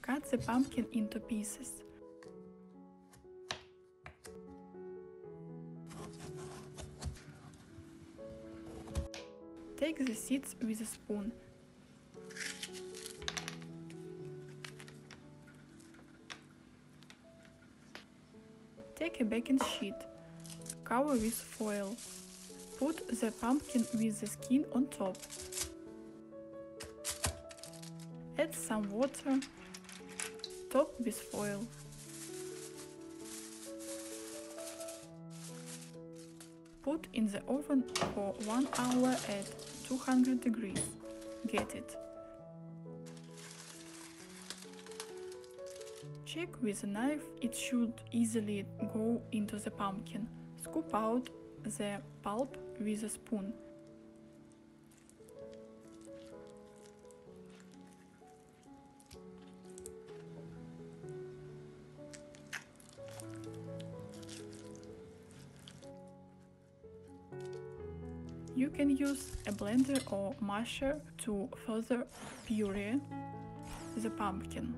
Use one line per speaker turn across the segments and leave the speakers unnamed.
Cut the pumpkin into pieces. Take the seeds with a spoon. Take a baking sheet. Cover with foil. Put the pumpkin with the skin on top. Add some water. Top with foil. Put in the oven for 1 hour at 200 degrees. Get it. Check with a knife, it should easily go into the pumpkin. Scoop out the pulp with a spoon. You can use a blender or masher to further puree the pumpkin.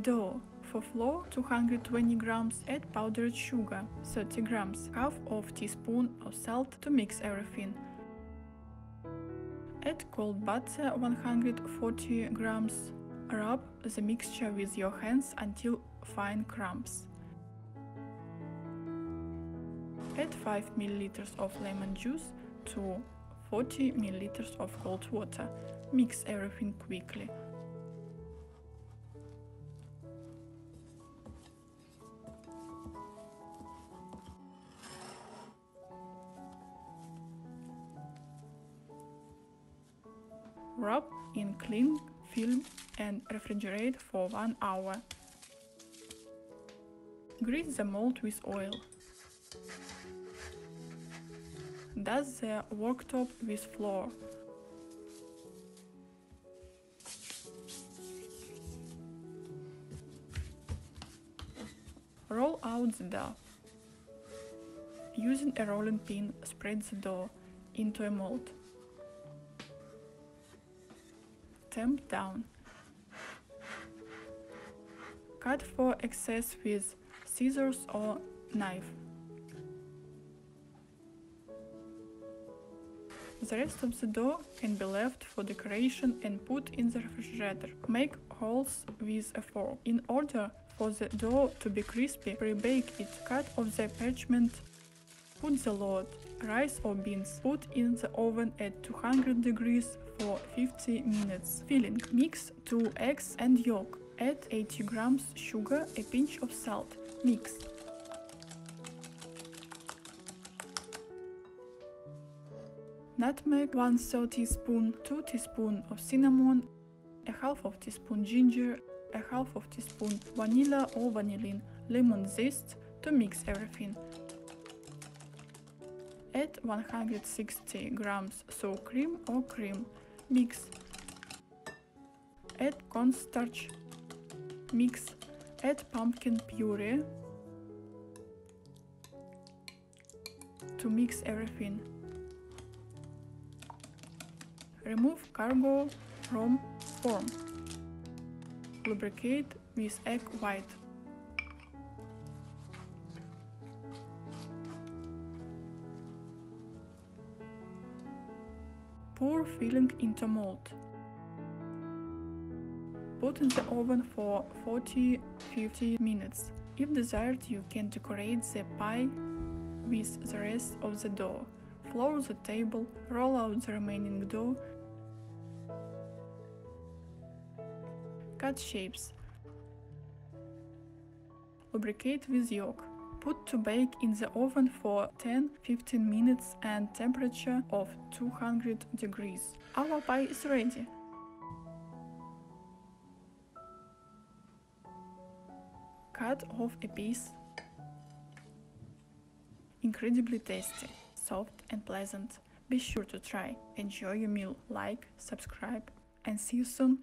Dough. For flour, 220 grams, add powdered sugar, 30 grams, half of teaspoon of salt to mix everything. Add cold butter, 140 grams. Rub the mixture with your hands until fine crumbs. Add 5 ml of lemon juice to 40 ml of cold water. Mix everything quickly. Wrap in cling film and refrigerate for 1 hour. Grease the mold with oil. Dust the worktop with flour. Roll out the dough. Using a rolling pin, spread the dough into a mold. Tamp down. Cut for excess with scissors or knife. The rest of the dough can be left for decoration and put in the refrigerator. Make holes with a fork. In order for the dough to be crispy, pre-bake it. Cut off the parchment. Put the load, rice or beans. Put in the oven at 200 degrees for 50 minutes. Filling. Mix 2 eggs and yolk. Add 80 grams sugar, a pinch of salt. Mix. Nutmeg, 1/3 teaspoon, 2 teaspoons of cinnamon, a half of teaspoon ginger, a half of teaspoon vanilla or vanillin, lemon zest to mix everything. Add 160 grams sour cream or cream. Mix. Add cornstarch. Mix. Add pumpkin puree to mix everything. Remove cargo from form. Lubricate with egg white. Pour filling into mold. Put in the oven for 40–50 minutes. If desired, you can decorate the pie with the rest of the dough. Flour the table, roll out the remaining dough. Cut shapes. Lubricate with yolk. Put to bake in the oven for 10–15 minutes and temperature of 200 degrees. Our pie is ready. Cut off a piece. Incredibly tasty, soft and pleasant. Be sure to try. Enjoy your meal. Like, subscribe, and see you soon.